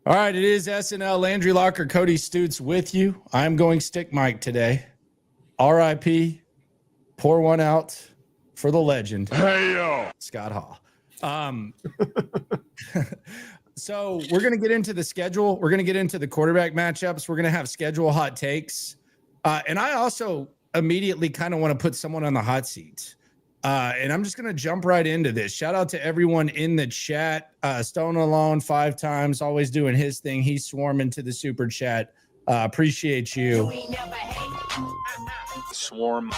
All right, it is SNL. Landry Locker, Cody Stutes with you. I'm going stick Mike today. RIP, pour one out for the legend. Hey, yo. Scott Hall. So we're going to get into the schedule. We're going to get into the quarterback matchups. We're going to have schedule hot takes. And I also immediately kind of want to put someone on the hot seat. And I'm just going to jump right into this. Shout out to everyone in the chat. Stone Alone 5 times, always doing his thing. He's swarming to the super chat. Appreciate you. Swarming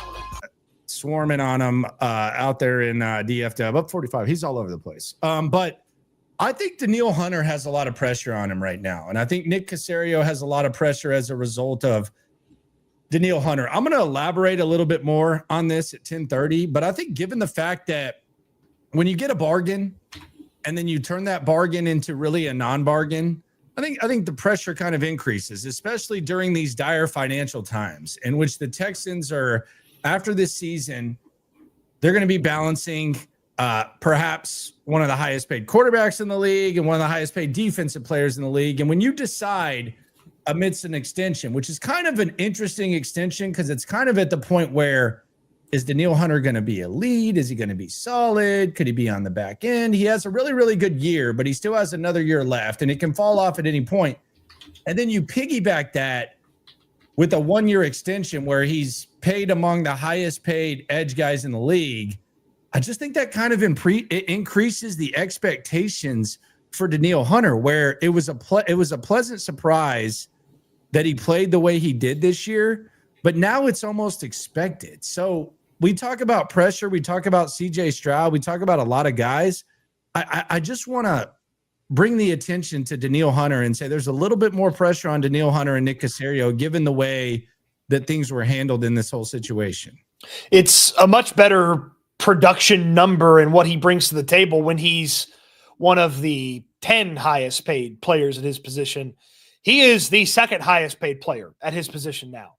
on him out there in DFW. Up 45. He's all over the place. But I think Danielle Hunter has a lot of pressure on him right now. And I think Nick Caserio has a lot of pressure as a result of Danielle Hunter. I'm going to elaborate a little bit more on this at 10:30, but I think given the fact that when you get a bargain and then you turn that bargain into really a non-bargain, I think the pressure kind of increases, especially during these dire financial times in which the Texans are, after this season, they're going to be balancing perhaps one of the highest paid quarterbacks in the league and one of the highest paid defensive players in the league. And when you decide amidst an extension, which is kind of an interesting extension because it's kind of at the point where, is Danielle Hunter going to be a lead? Is he going to be solid? Could he be on the back end? He has a really, really good year, but he still has another year left and it can fall off at any point. And then you piggyback that with a 1-year extension where he's paid among the highest paid edge guys in the league. I just think that kind of it increases the expectations for Danielle Hunter, where it was a pleasant surprise that he played the way he did this year, but now it's almost expected. So we talk about pressure. We talk about CJ Stroud. We talk about a lot of guys. I just want to bring the attention to Danielle Hunter and say there's a little bit more pressure on Danielle Hunter and Nick Caserio, given the way that things were handled in this whole situation. It's a much better production number and what he brings to the table when he's one of the 10 highest paid players at his position. He is the second highest paid player at his position now.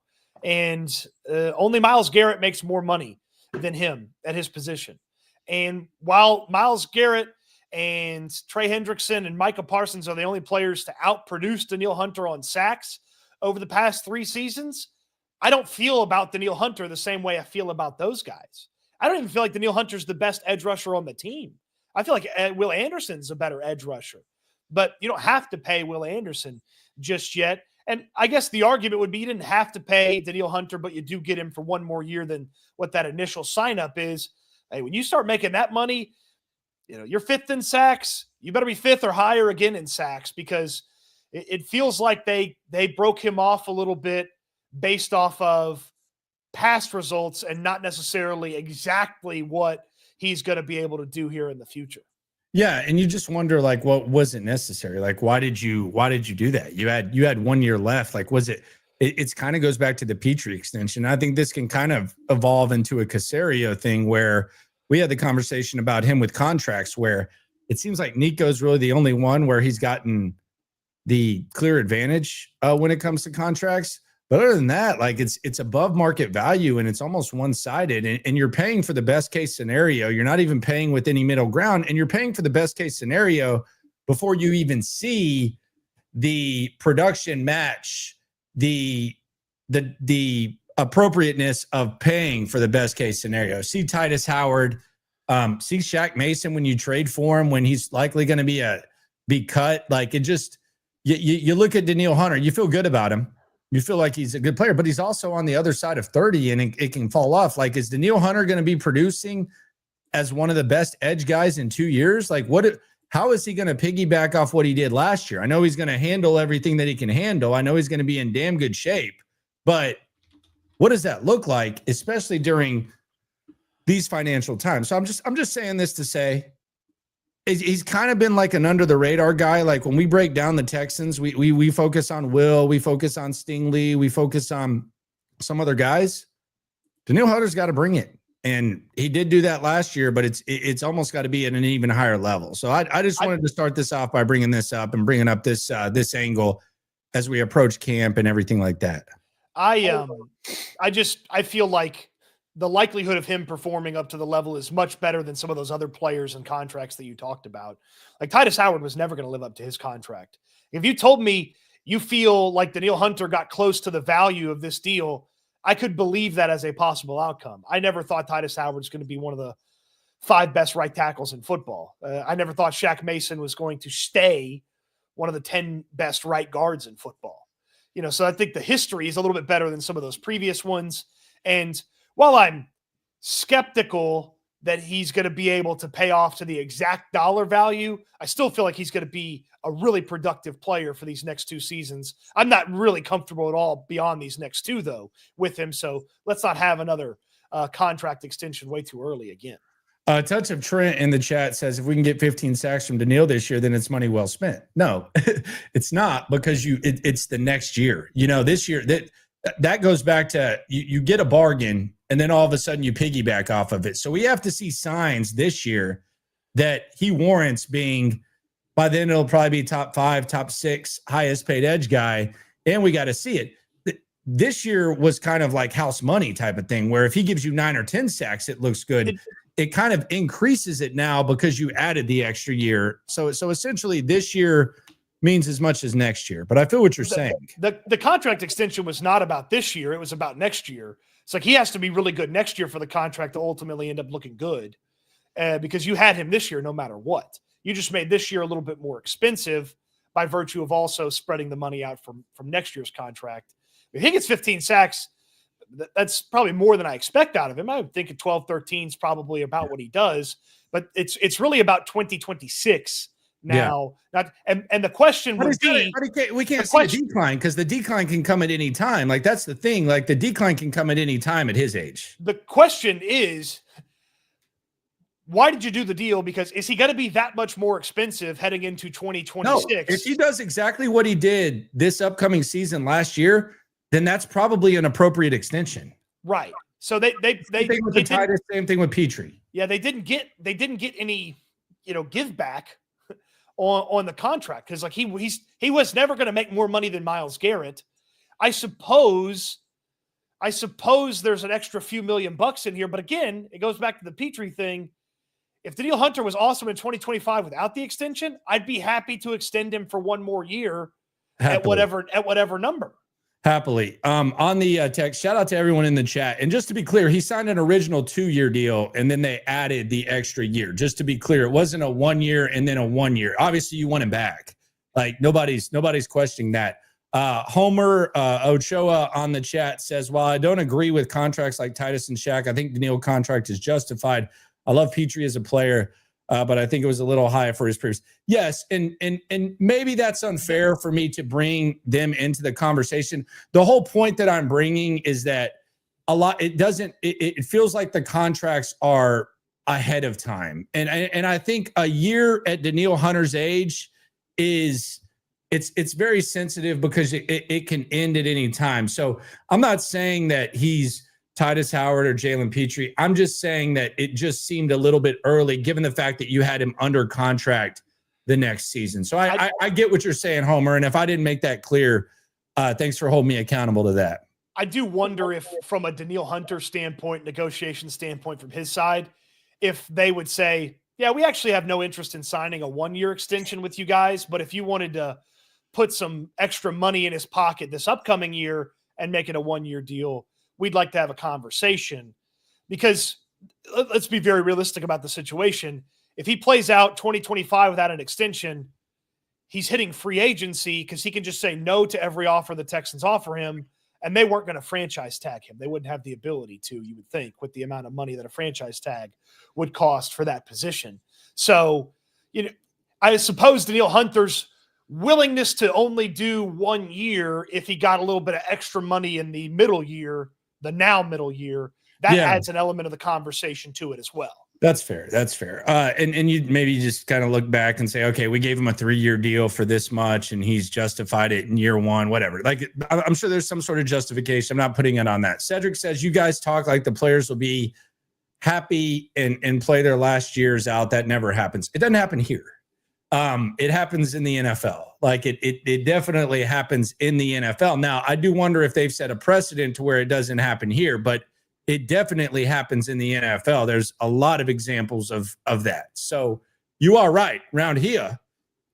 And only Myles Garrett makes more money than him at his position. And while Myles Garrett and Trey Hendrickson and Micah Parsons are the only players to outproduce Danielle Hunter on sacks over the past 3 seasons, I don't feel about Danielle Hunter the same way I feel about those guys. I don't even feel like Danielle Hunter's the best edge rusher on the team. I feel like Will Anderson's a better edge rusher. But you don't have to pay Will Anderson just yet. And I guess the argument would be you didn't have to pay Danielle Hunter, but you do get him for 1 more year than what that initial sign-up is. Hey, when you start making that money, you're 5th in sacks. You better be 5th or higher again in sacks, because it feels like they broke him off a little bit based off of past results and not necessarily exactly what he's going to be able to do here in the future. Yeah, and you just wonder, like, what wasn't necessary? Like, why did you do that? You had 1 year left. Like, was it? It's kind of goes back to the Petrie extension. I think this can kind of evolve into a Caserio thing where we had the conversation about him with contracts, where it seems like Nico's really the only one where he's gotten the clear advantage when it comes to contracts. But other than that, like, it's above market value and it's almost one-sided, and you're paying for the best case scenario. You're not even paying with any middle ground, and you're paying for the best case scenario before you even see the production match the appropriateness of paying for the best case scenario. See Titus Howard, see Shaq Mason when you trade for him, when he's likely going to be cut. Like, it just, you look at Danielle Hunter, you feel good about him. You feel like he's a good player, but he's also on the other side of 30 and it can fall off. Like, is Danielle Hunter going to be producing as one of the best edge guys in 2 years? Like, how is he going to piggyback off what he did last year? I know he's going to handle everything that he can handle. I know he's going to be in damn good shape, but what does that look like, especially during these financial times? So I'm just saying this to say, he's kind of been like an under the radar guy. Like, when we break down the Texans, we focus on Will, we focus on Stingley, we focus on some other guys. Danielle Hunter's got to bring it. And he did do that last year, but it's almost got to be at an even higher level. So I just wanted to start this off by bringing this up and bringing up this angle as we approach camp and everything like that. I feel like the likelihood of him performing up to the level is much better than some of those other players and contracts that you talked about. Like Titus Howard was never going to live up to his contract. If you told me you feel like Danielle Hunter got close to the value of this deal, I could believe that as a possible outcome. I never thought Titus Howard was going to be one of the 5 best right tackles in football. I never thought Shaq Mason was going to stay one of the 10 best right guards in football. So I think the history is a little bit better than some of those previous ones. And while I'm skeptical that he's going to be able to pay off to the exact dollar value, I still feel like he's going to be a really productive player for these next 2 seasons. I'm not really comfortable at all beyond these next 2, though, with him. So let's not have another contract extension way too early again. Touch of Trent in the chat says, if we can get 15 sacks from Danielle this year, then it's money well spent. No, it's not, because it's the next year. This year that goes back to you get a bargain and then all of a sudden you piggyback off of it. So we have to see signs this year that he warrants being, by then it'll probably be top 5, top 6 highest paid edge guy. And we got to see it. This year was kind of like house money type of thing, where if he gives you 9 or 10 sacks, it looks good. It kind of increases it now because you added the extra year. So essentially this year means as much as next year. But I feel what you're saying. The contract extension was not about this year. It was about next year. It's like he has to be really good next year for the contract to ultimately end up looking good, because you had him this year no matter what. You just made this year a little bit more expensive by virtue of also spreading the money out from next year's contract. If he gets 15 sacks, that's probably more than I expect out of him. I would think 12, 13 is probably about what he does, but it's really about 2026 now. Yeah. And the question would be, we can't see a decline, because the decline can come at any time. Like, that's the thing. Like, the decline can come at any time at his age. The question is, why did you do the deal? Because is he going to be that much more expensive heading into 2026? No, if he does exactly what he did this upcoming season last year, then that's probably an appropriate extension. Right. So they same thing with the Titus, same thing with Petrie. Yeah, they didn't get any, give back on the contract, because like he was never going to make more money than Myles Garrett. I suppose there's an extra few $1,000,000 in here, but again, it goes back to the Petrie thing. If Danielle Hunter was awesome in 2025 without the extension, I'd be happy to extend him for 1 more year at whatever number. Happily. On the text, shout out to everyone in the chat. And just to be clear, he signed an original 2-year deal, and then they added the extra year. Just to be clear, it wasn't a 1 year and then a 1 year. Obviously, you want him back. Like, nobody's questioning that. Homer Ochoa on the chat says, while I don't agree with contracts like Titus and Shaq, I think Danielle contract is justified. I love Petrie as a player, but I think it was a little high for his previous. Yes, and maybe that's unfair for me to bring them into the conversation. The whole point that I'm bringing is that it feels like the contracts are ahead of time. And I think a year at Danielle Hunter's age it's very sensitive, because it can end at any time. So I'm not saying that he's Titus Howard or Jalen Petrie. I'm just saying that it just seemed a little bit early, given the fact that you had him under contract the next season. So I get what you're saying, Homer. And if I didn't make that clear, thanks for holding me accountable to that. I do wonder if, from a Danielle Hunter standpoint, negotiation standpoint from his side, if they would say, yeah, we actually have no interest in signing a 1-year extension with you guys, but if you wanted to put some extra money in his pocket this upcoming year and make it a 1-year deal, we'd like to have a conversation. Because let's be very realistic about the situation. If he plays out 2025 without an extension, he's hitting free agency, because he can just say no to every offer the Texans offer him, and they weren't going to franchise tag him. They wouldn't have the ability to, you would think, with the amount of money that a franchise tag would cost for that position. So, I suppose Danielle Hunter's willingness to only do 1 year, if he got a little bit of extra money in the middle year, the now middle year, that adds an element of the conversation to it as well. That's fair. That's fair. And you maybe just kind of look back and say, okay, we gave him a 3-year deal for this much, and he's justified it in year 1, whatever. Like, I'm sure there's some sort of justification. I'm not putting it on that. Cedric says, you guys talk like the players will be happy and play their last years out. That never happens. It doesn't happen here. It happens in the NFL. Like, it definitely happens in the NFL. Now, I do wonder if they've set a precedent to where it doesn't happen here, but it definitely happens in the NFL. There's a lot of examples of that. So you are right. Round here,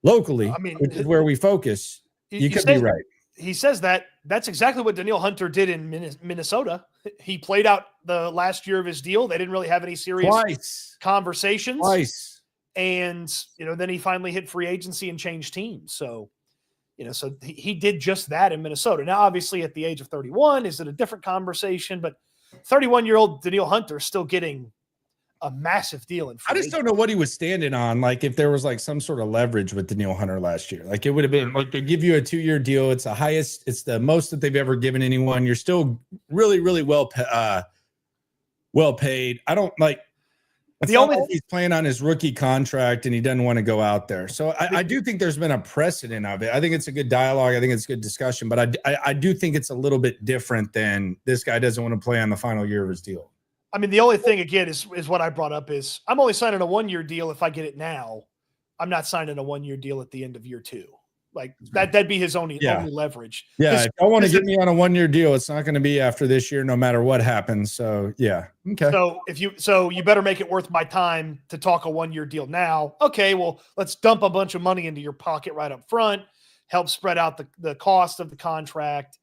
locally, I mean, which is where we focus, you could be right. He says that's exactly what Danielle Hunter did in Minnesota. He played out the last year of his deal. They didn't really have any serious conversations. And, then he finally hit free agency and changed teams. So, so he did just that in Minnesota. Now, obviously at the age of 31, is it a different conversation? But 31-year-old Danielle Hunter is still getting a massive deal in free I just don't know what he was standing on. Like if there was like some sort of leverage with Danielle Hunter last year, like it would have been like they give you a 2-year deal. It's the most that they've ever given anyone. You're still really, really well paid. I don't like the only he's playing on his rookie contract and he doesn't want to go out there. So I do think there's been a precedent of it. I think it's a good dialogue. I think it's good discussion, but I do think it's a little bit different than this guy doesn't want to play on the final year of his deal. I mean, the only thing again is what I brought up is I'm only signing a 1-year deal if I get it now. I'm not signing a 1-year deal at the end of year 2. Like that'd be his only leverage. Yeah, if I want to get me on a 1-year deal, it's not going to be after this year, no matter what happens. So yeah, okay. So you better make it worth my time to talk a 1-year deal now. Okay, well let's dump a bunch of money into your pocket right up front, help spread out the cost of the contract,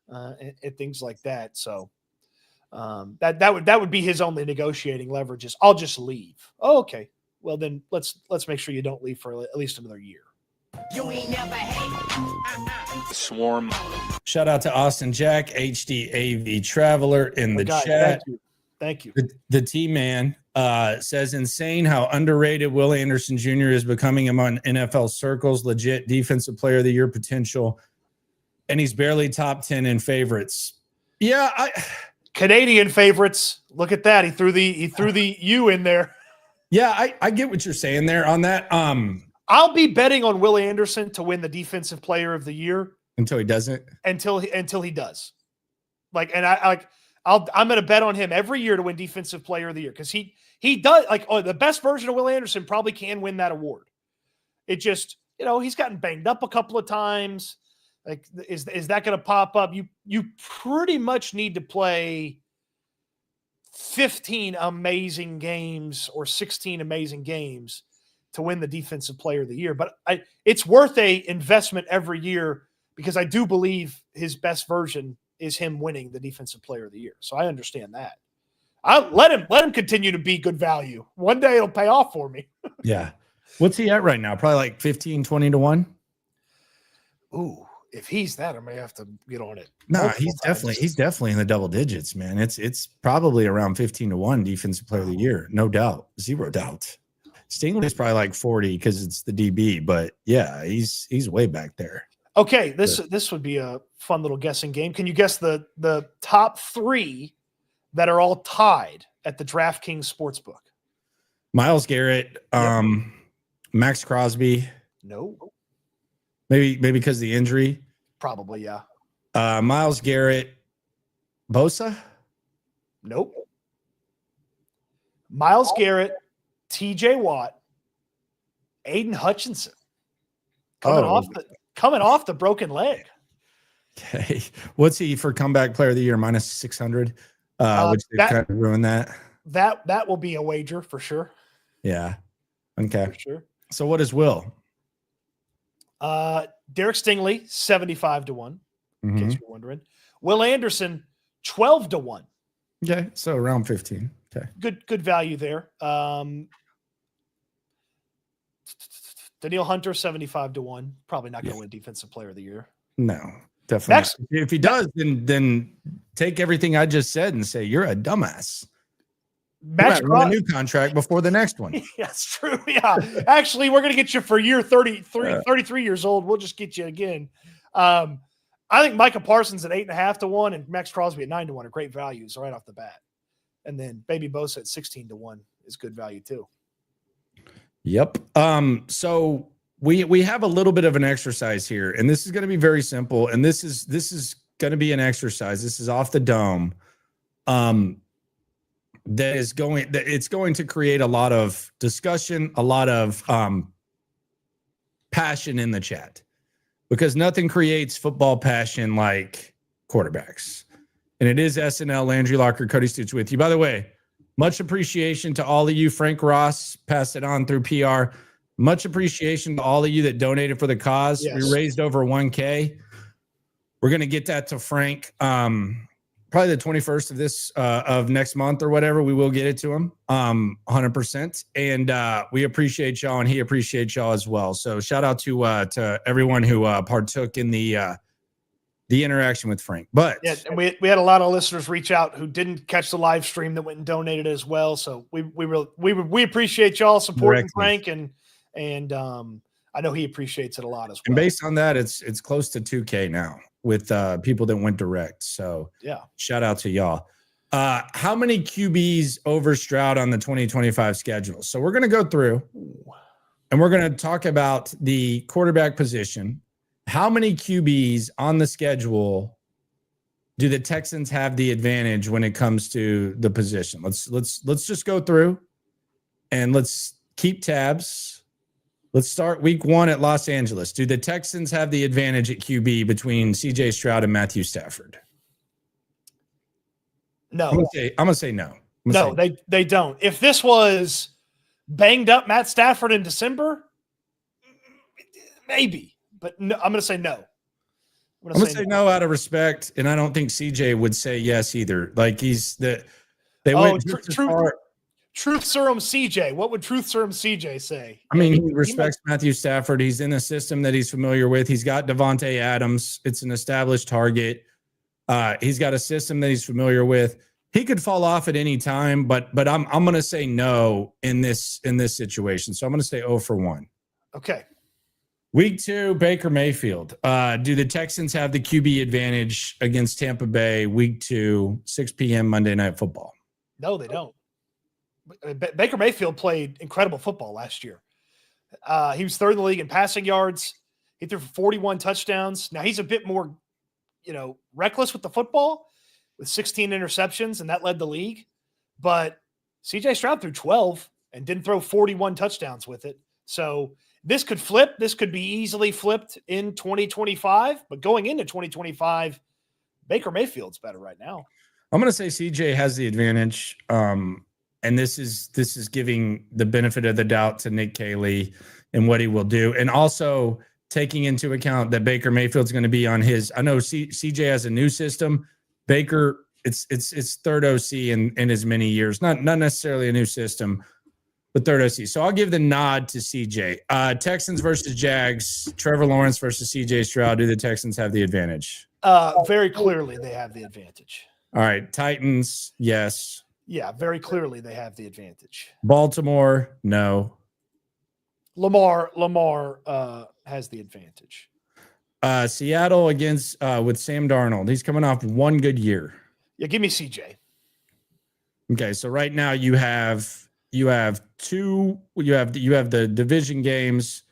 and things like that. So. That would be his only negotiating leverage is I'll just leave. Oh, okay. Well, then let's make sure you don't leave for at least another year. You ain't never hate. Swarm. Shout out to Austin Jack, HDAV Traveler in the chat. Thank you. The T-Man says, insane how underrated Will Anderson Jr. is becoming among NFL circles, legit defensive player of the year potential, and he's barely top 10 in favorites. Yeah, Canadian favorites. Look at that. He threw the U in there. Yeah, I get what you're saying there on that. I'll be betting on Will Anderson to win the defensive player of the year until he doesn't. Until he does. I'm going to bet on him every year to win defensive player of the year because he does the best version of Will Anderson probably can win that award. It just, he's gotten banged up a couple of times. Like, is that going to pop up? You pretty much need to play 15 amazing games or 16 amazing games to win the defensive player of the year. But it's worth a investment every year because I do believe his best version is him winning the defensive player of the year. So I understand that. I'll let him continue to be good value. One day it'll pay off for me. Yeah. What's he at right now? Probably like 15, 20 to 1. Ooh. If he's that, I may have to get on it. No, he's definitely in the double digits, man. It's probably around 15 to 1 defensive player of the year. No doubt. Zero doubt. Stingley's probably like 40 because it's the DB, but yeah, he's way back there. Okay, this would be a fun little guessing game. Can you guess the top 3 that are all tied at the DraftKings Sportsbook? Myles Garrett, Max Crosby. No. Maybe because of the injury. Probably, yeah. Myles Garrett, Bosa? Nope. Myles Garrett, TJ Watt, Aiden Hutchinson. Coming off the broken leg. Okay. What's he for comeback player of the year? Minus 600, which they kind of ruined that. That will be a wager for sure. Yeah. Okay. For sure. So what is Will? Derek Stingley, 75 to 1, in case you're wondering. Will Anderson, 12 to 1. Okay, so around 15. Okay. Good value there. Danielle Hunter, 75 to 1. Probably not going to win defensive player of the year. No, definitely. If he does, then take everything I just said and say you're a dumbass. Max a new contract before the next one. That's true. Yeah. Actually, we're going to get you for year 33 years old. We'll just get you again. I think Micah Parsons at 8.5 to 1 and Max Crosby at 9 to 1 are great values right off the bat. And then Baby Bosa at 16 to 1 is good value too. Yep. So we have a little bit of an exercise here, and this is going to be very simple. And this is going to be an exercise. This is off the dome. It's going to create a lot of discussion, a lot of passion in the chat, because nothing creates football passion like quarterbacks. And it is SNL, Landry Locker, Cody Stoots with you. By the way, much appreciation to all of you. Frank Ross passed it on through PR. Much appreciation to all of you that donated for the cause. Yes. We raised over 1K. We're going to get that to Frank probably the 21st of this of next month or whatever. We will get it to him 100%. And we appreciate y'all, and he appreciates y'all as well. So shout out to everyone who partook in the interaction with Frank. But yeah, and we had a lot of listeners reach out who didn't catch the live stream that went and donated as well. So we appreciate y'all supporting Frank, and I know he appreciates it a lot as well. And based on that, it's close to 2K now with people that went direct. So yeah, shout out to y'all. How many QBs over Stroud on the 2025 schedule? So we're going to go through and we're going to talk about the quarterback position. How many QBs on the schedule do the Texans have the advantage when it comes to the position? Let's just go through and let's keep tabs. Let's start week 1 at Los Angeles. Do the Texans have the advantage at QB between CJ Stroud and Matthew Stafford? No. I'm gonna say no. No, they don't. If this was banged up Matt Stafford in December, maybe. But no, I'm going to say no. I'm going to say no out of respect, and I don't think CJ would say yes either. Like Truth Serum CJ. What would Truth Serum CJ say? I mean, he respects Matthew Stafford. He's in a system that he's familiar with. He's got Devontae Adams. It's an established target. He's got a system that he's familiar with. He could fall off at any time, but I'm going to say no in this situation. So I'm going to say 0 for 1. Okay. Week 2, Baker Mayfield. Do the Texans have the QB advantage against Tampa Bay? Week 2, 6 p.m. Monday Night Football. No, they don't. Baker Mayfield played incredible football last year. He was 3rd in the league in passing yards. He threw for 41 touchdowns. Now he's a bit more, reckless with the football with 16 interceptions, and that led the league. But CJ Stroud threw 12 and didn't throw 41 touchdowns with it. So this could flip. This could be easily flipped in 2025. But going into 2025, Baker Mayfield's better right now. I'm going to say CJ has the advantage. And this is giving the benefit of the doubt to Nick Caley and what he will do. And also taking into account that Baker Mayfield's going to be on his, I know CJ has a new system. Baker, it's third OC in as many years, not necessarily a new system, but third OC. So I'll give the nod to CJ. Texans versus Jags, Trevor Lawrence versus CJ Stroud. Do the Texans have the advantage? Very clearly they have the advantage. All right. Titans, yes. Yeah, very clearly they have the advantage. Baltimore, no. Lamar has the advantage. Seattle against with Sam Darnold. He's coming off one good year. Yeah, give me CJ. Okay, so right now you have the the division games,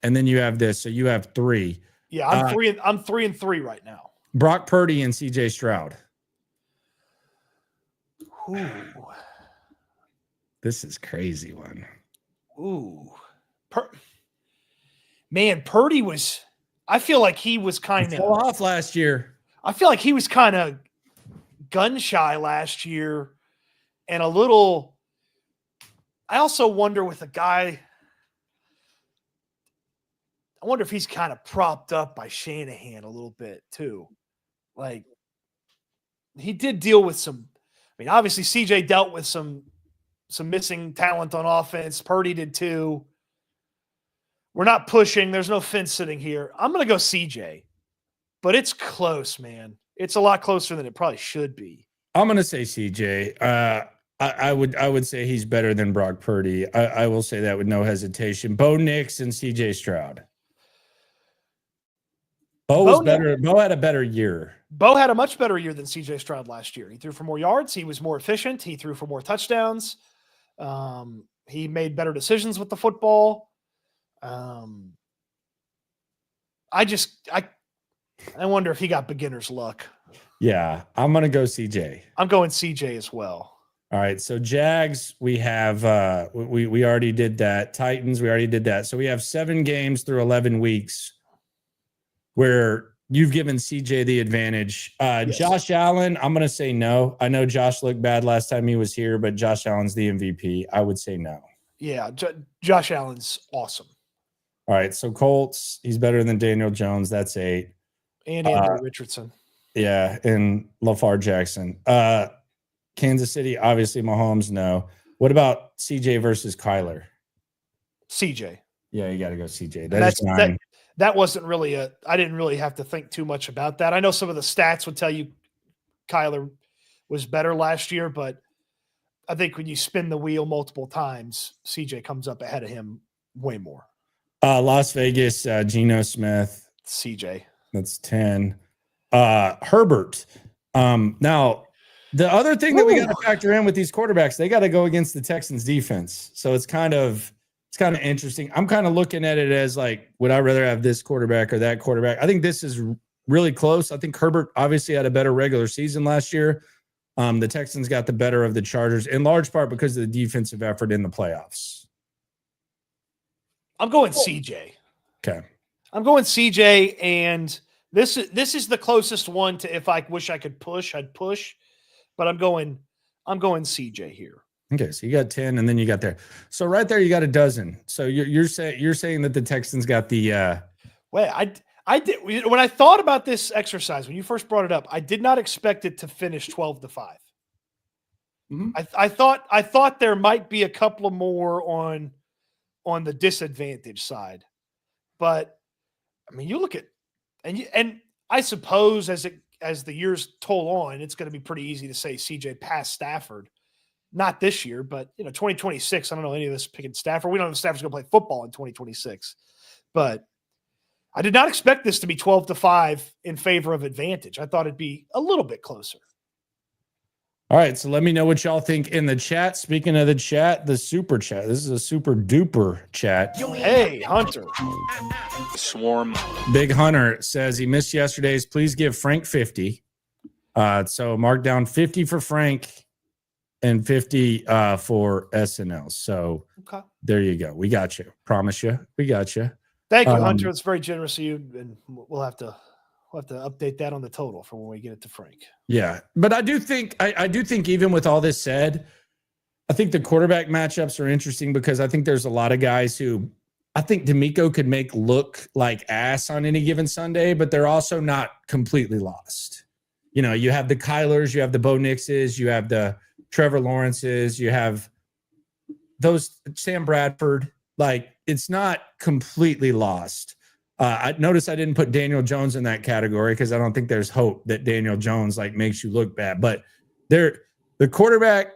and then you have this. So you have 3. Yeah, I'm 3-3 right now. Brock Purdy and CJ Stroud. Ooh. This is crazy one. Ooh. Purdy was, I feel like he was kind of off last year. I feel like he was kind of gun shy last year and a little, I also wonder with a guy, I wonder if he's kind of propped up by Shanahan a little bit too. Like he did deal with some, obviously CJ dealt with some missing talent on offense. Purdy did too. We're not pushing. There's no fence sitting here. I'm going to go CJ, but it's close, man. It's a lot closer than it probably should be. I'm going to say CJ. I would say he's better than Brock Purdy. I will say that with no hesitation. Bo Nix and CJ Stroud. Bo was better. Bo had a better year. Bo had a much better year than CJ Stroud last year. He threw for more yards. He was more efficient. He threw for more touchdowns. He made better decisions with the football. I wonder if he got beginner's luck. Yeah, I'm going to go CJ. I'm going CJ as well. All right, so Jags, we have we already did that. Titans, we already did that. So we have 7 games through 11 weeks where you've given CJ the advantage. Yes. Josh Allen, I'm going to say no. I know Josh looked bad last time he was here, but Josh Allen's the MVP. I would say no. Yeah, Josh Allen's awesome. All right, so Colts, he's better than Daniel Jones. That's 8. And Anthony Richardson. Yeah, and LaFar Jackson. Kansas City, obviously Mahomes, no. What about CJ versus Kyler? CJ. Yeah, you got to go CJ. That wasn't really I didn't really have to think too much about that. I know some of the stats would tell you Kyler was better last year, but I think when you spin the wheel multiple times, CJ comes up ahead of him way more. Las Vegas, Geno Smith. CJ. That's 10. Herbert. Now, the other thing that we got to factor in with these quarterbacks, they got to go against the Texans defense. So it's kind of interesting. I'm kind of looking at it as like, would I rather have this quarterback or that quarterback? I think this is really close. I think Herbert obviously had a better regular season last year. The Texans got the better of the Chargers in large part because of the defensive effort in the playoffs. I'm going CJ. Okay. I'm going CJ, and this is the closest one to if I wish I could push, I'd push, but I'm going CJ here. Okay, so you got 10, and then you got there. So right there, you got a dozen. So you're saying that the Texans got the. Well, I did when I thought about this exercise when you first brought it up. I did not expect it to finish 12-5. Mm-hmm. I thought there might be a couple of more on the disadvantage side, but I mean, you look at and I suppose as the years toll on, it's going to be pretty easy to say CJ passed Stafford. Not this year, but 2026. I don't know any of this picking Stafford. We don't know if Stafford's going to play football in 2026, but I did not expect this to be 12-5 in favor of advantage. I thought it'd be a little bit closer. All right, so let me know what y'all think in the chat. Speaking of the chat, the super chat. This is a super duper chat. Hey, Hunter. Swarm. Big Hunter says he missed yesterday's. Please give Frank 50. So mark down 50 for Frank and 50 for SNL. So There you go. We got you. Promise you. We got you. Thank you, Hunter. It's very generous of you, and we'll have to update that on the total for when we get it to Frank. Yeah, but I do think even with all this said, I think the quarterback matchups are interesting because I think there's a lot of guys who I think D'Amico could make look like ass on any given Sunday, but they're also not completely lost. You have the Kylers, you have the Bo Nixes, you have the Trevor Lawrences, you have those Sam Bradford. Like, it's not completely lost. I noticed I didn't put Daniel Jones in that category because I don't think there's hope that Daniel Jones makes you look bad. But the quarterback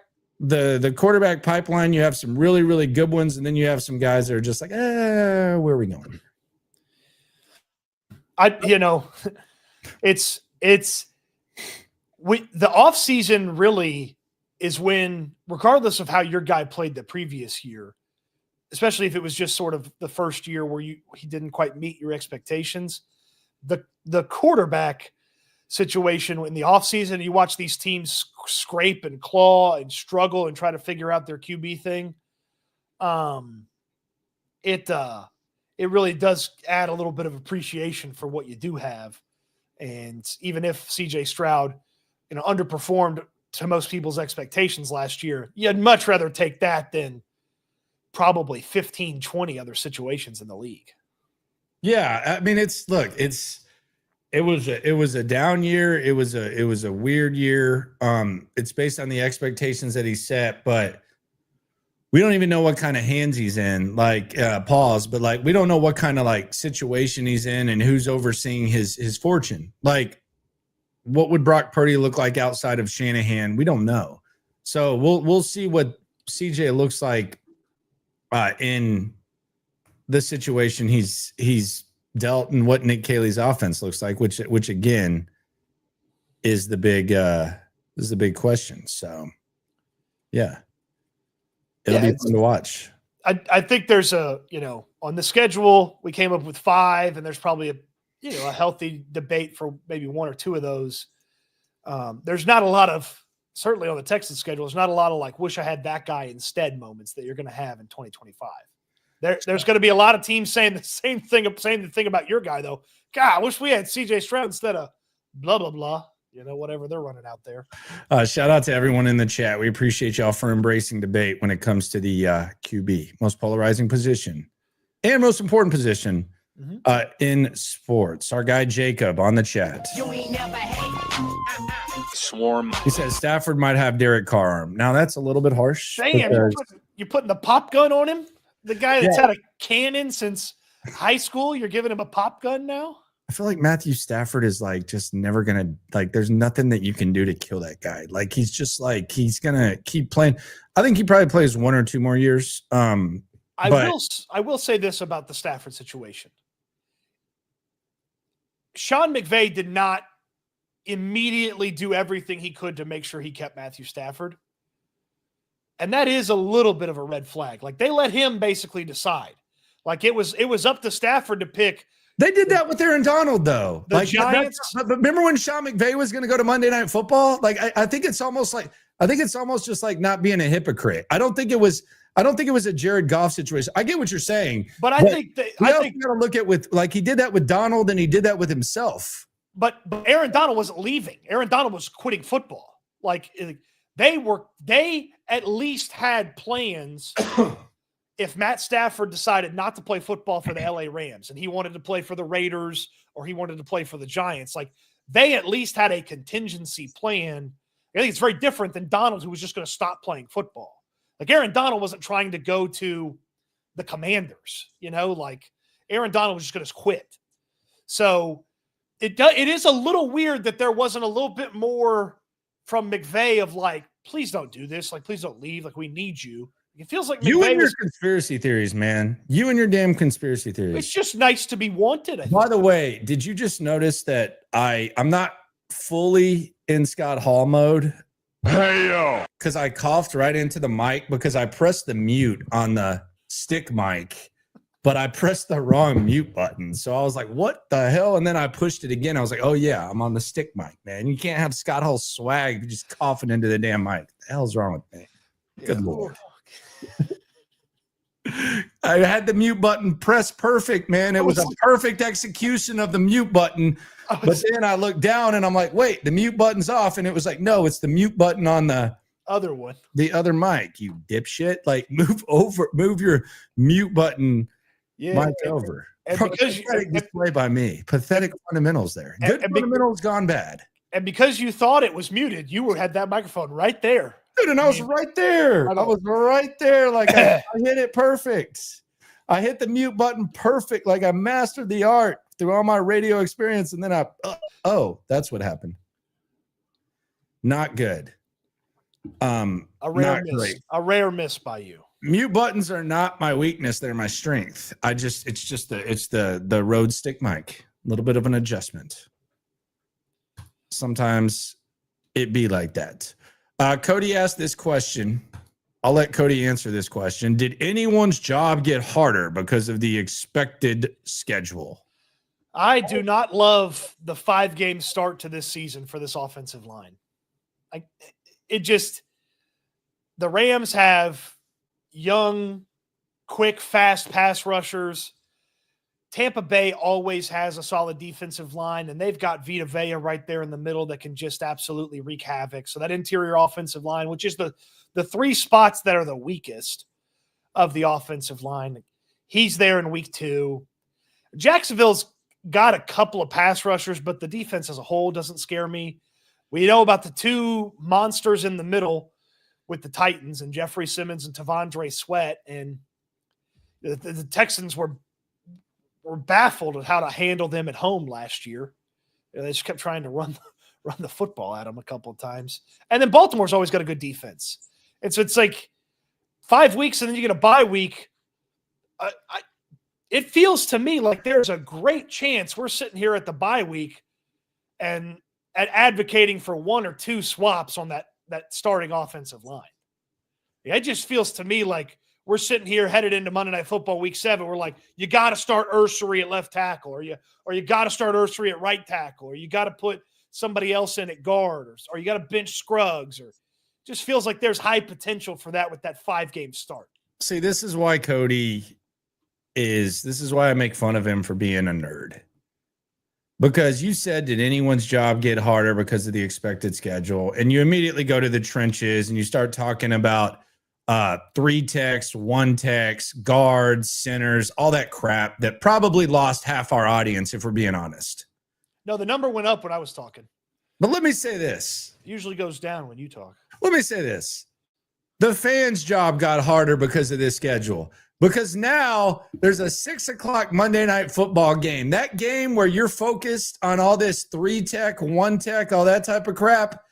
pipeline, you have some really, really good ones, and then you have some guys that are just like, where are we going? The offseason really is when, regardless of how your guy played the previous year, especially if it was just sort of the first year where he didn't quite meet your expectations, the quarterback situation in the offseason, you watch these teams scrape and claw and struggle and try to figure out their QB thing. It really does add a little bit of appreciation for what you do have. And even if CJ Stroud, underperformed to most people's expectations last year, you'd much rather take that than probably 15, 20 other situations in the league. Yeah. I mean, it was a down year. It was a weird year. It's based on the expectations that he set, but we don't even know what kind of hands he's in, but we don't know what kind of situation he's in and who's overseeing his fortune. What would Brock Purdy look like outside of Shanahan? We don't know. So we'll see what CJ looks like in the situation he's dealt and what Nick Caley's offense looks like, which again is the big question. So yeah, it'll be fun to watch. I think there's on the schedule, we came up with 5, and there's probably a healthy debate for maybe 1 or 2 of those. There's not a lot of, certainly on the Texans schedule, there's not a lot of wish I had that guy instead moments that you're going to have in 2025. There's going to be a lot of teams saying the same thing about your guy, though. God, I wish we had CJ Stroud instead of blah, blah, blah. Whatever they're running out there. Shout out to everyone in the chat. We appreciate y'all for embracing debate when it comes to the QB, most polarizing position and most important position in sports. Our guy Jacob on the chat. You ain't never Swarm. He says Stafford might have Derek Carr arm. Now that's a little bit harsh. Damn, you're putting the pop gun on him? The guy that's had a cannon since high school, you're giving him a pop gun now? I feel like Matthew Stafford is like just never gonna there's nothing that you can do to kill that guy. Like he's just like he's gonna keep playing. I think he probably plays 1 or 2 more years. I will say this about the Stafford situation. Sean McVay did not immediately do everything he could to make sure he kept Matthew Stafford. And that is a little bit of a red flag. Like they let him basically decide. Like it was up to Stafford to pick. They did that with Aaron Donald, though. The Giants. But remember when Sean McVay was going to go to Monday Night Football? Like, I think it's almost just like not being a hypocrite. I don't think it was a Jared Goff situation. I get what you're saying, but I think you got to look at he did that with Donald and he did that with himself. But Aaron Donald wasn't leaving. Aaron Donald was quitting football. Like they at least had plans. If Matt Stafford decided not to play football for the LA Rams and he wanted to play for the Raiders or he wanted to play for the Giants, like they at least had a contingency plan. I think it's very different than Donald, who was just going to stop playing football. Like Aaron Donald wasn't trying to go to the Commanders, like Aaron Donald was just going to quit. So it is a little weird that there wasn't a little bit more from McVay of like, please don't do this. Like, please don't leave. Like, we need you. It feels like you and your conspiracy theories, man. You and your damn conspiracy theories. It's just nice to be wanted. By the way, did you just notice that I'm not fully in Scott Hall mode? Hey, yo. Because I coughed right into the mic because I pressed the mute on the stick mic, but I pressed the wrong mute button. So I was like, what the hell? And then I pushed it again. I was like, oh, yeah, I'm on the stick mic, man. You can't have Scott Hall swag just coughing into the damn mic. What the hell's wrong with me? Good Lord. I had the mute button pressed perfect, man. It was a perfect execution of the mute button. But then I looked down and I'm like, wait, the mute button's off. And it was like, no, it's the mute button on the other one, the other mic, you dipshit. Like move your mute button mic over. And because display by me, pathetic fundamentals there. Good fundamentals gone bad. And because you thought it was muted, you had that microphone right there. Dude, and I was right there. I was right there. Like I hit it perfect. I hit the mute button perfect. Like I mastered the art through all my radio experience. And then that's what happened. Not good. A rare miss by you. Mute buttons are not my weakness. They're my strength. It's the Rode stick mic. A little bit of an adjustment. Sometimes it be like that. Cody asked this question. I'll let Cody answer this question. Did anyone's job get harder because of the expected schedule? I do not love the 5-game start to this season for this offensive line. The Rams have young, quick, fast pass rushers. Tampa Bay always has a solid defensive line, and they've got Vita Vea right there in the middle that can just absolutely wreak havoc. So that interior offensive line, which is the 3 spots that are the weakest of the offensive line, he's there in week 2. Jacksonville's got a couple of pass rushers, but the defense as a whole doesn't scare me. We know about the 2 monsters in the middle with the Titans and Jeffrey Simmons and Tavondre Sweat, and the Texans were baffled at how to handle them at home last year. They just kept trying to run the football at them a couple of times. And then Baltimore's always got a good defense. And so it's like 5 weeks and then you get a bye week. It feels to me like there's a great chance we're sitting here at the bye week and advocating for 1 or 2 swaps on that starting offensive line. It just feels to me like we're sitting here headed into Monday Night Football week 7. We're like, you got to start Ursery at left tackle, or you got to start Ursery at right tackle, or you got to put somebody else in at guard, or you got to bench Scruggs, or just feels like there's high potential for that with that 5-game start. See, this is why, Cody, this is why I make fun of him for being a nerd. Because you said, did anyone's job get harder because of the expected schedule? And you immediately go to the trenches and you start talking about 3 techs, 1 techs, guards, centers, all that crap that probably lost half our audience, if we're being honest. No, the number went up when I was talking. But let me say this. It usually goes down when you talk. Let me say this. The fans' job got harder because of this schedule. Because now there's a 6:00 Monday night football game. That game where you're focused on all this 3 tech, 1 tech, all that type of crap.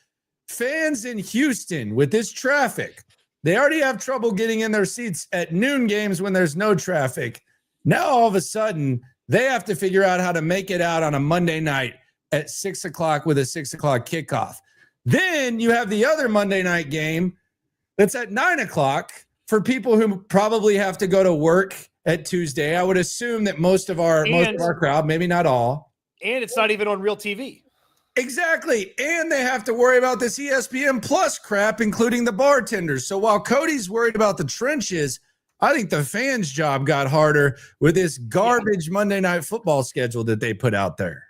Fans in Houston with this traffic, they already have trouble getting in their seats at noon games when there's no traffic. Now all of a sudden they have to figure out how to make it out on a Monday night at 6:00 with a 6:00 kickoff. Then you have the other Monday night game that's at 9:00 for people who probably have to go to work at Tuesday. I would assume that most of our crowd, maybe not all. And it's not even on real TV. Exactly. And they have to worry about this ESPN Plus crap, including the bartenders. So while Cody's worried about the trenches, I think the fans' job got harder with this garbage Monday night football schedule that they put out there.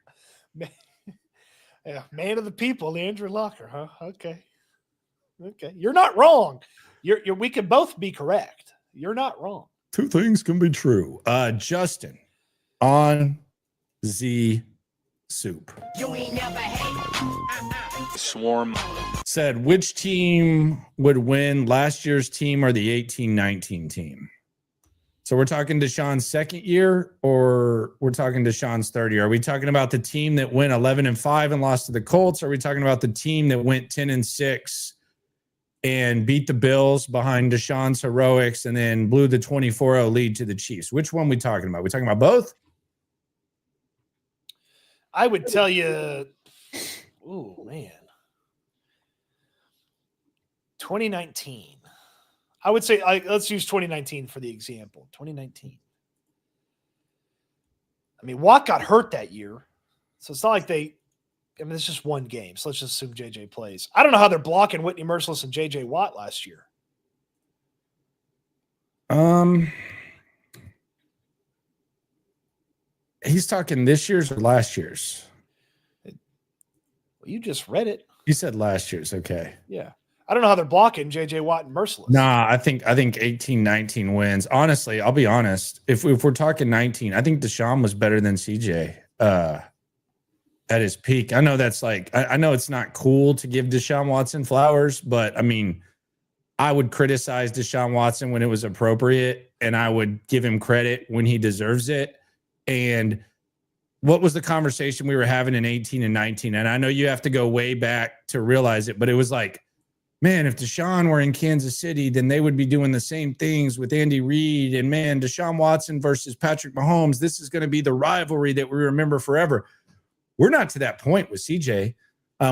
Yeah, man of the people, Andrew Locker, huh? Okay. You're not wrong. We can both be correct. You're not wrong. 2 things can be true. Justin on the soup. You ain't never Swarm. Said, which team would win, last year's team or the 18-19 team? So we're talking Deshaun's second year, or we're talking Deshaun's third year? Are we talking about the team that went 11-5 and lost to the Colts? Or are we talking about the team that went 10-6 and beat the Bills behind Deshaun's heroics and then blew the 24-0 lead to the Chiefs? Which one are we talking about? Are we talking about both? I would tell you, oh, man. 2019. I would say, let's use 2019 for the example. 2019. I mean, Watt got hurt that year. So it's not like it's just one game. So let's just assume JJ plays. I don't know how they're blocking Whitney Merciless and JJ Watt last year. He's talking this year's or last year's? Well, you just read it. You said last year's. Okay. Yeah. I don't know how they're blocking JJ Watt and Merciless. Nah, I think 18-19 wins. Honestly, I'll be honest. If we're talking 19, I think Deshaun was better than CJ at his peak. I know that's I know it's not cool to give Deshaun Watson flowers, but I mean, I would criticize Deshaun Watson when it was appropriate, and I would give him credit when he deserves it. And what was the conversation we were having in 18 and 19? And I know you have to go way back to realize it, but it was like, man, if Deshaun were in Kansas City, then they would be doing the same things with Andy Reid. And man, Deshaun Watson versus Patrick Mahomes, this is going to be the rivalry that we remember forever. We're not to that point with CJ.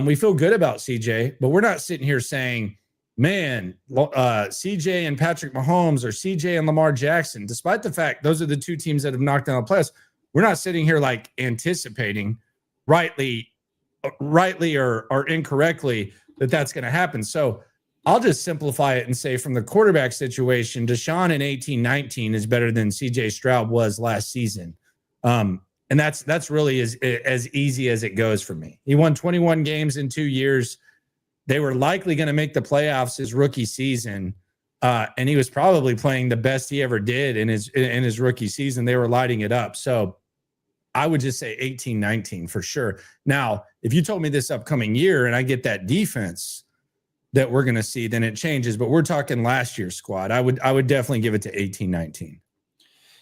We feel good about CJ, but we're not sitting here saying, man, CJ and Patrick Mahomes or CJ and Lamar Jackson, despite the fact those are the 2 teams that have knocked down the playoffs. We're not sitting here anticipating rightly or incorrectly that that's going to happen. So I'll just simplify it and say, from the quarterback situation, Deshaun in 18-19 is better than CJ Stroud was last season. And that's really as easy as it goes for me. He won 21 games in 2 years. They were likely going to make the playoffs his rookie season. And he was probably playing the best he ever did in his rookie season. They were lighting it up. So I would just say 18-19 for sure. Now, if you told me this upcoming year and I get that defense that we're going to see, then it changes. But we're talking last year's squad. I would definitely give it to 18-19.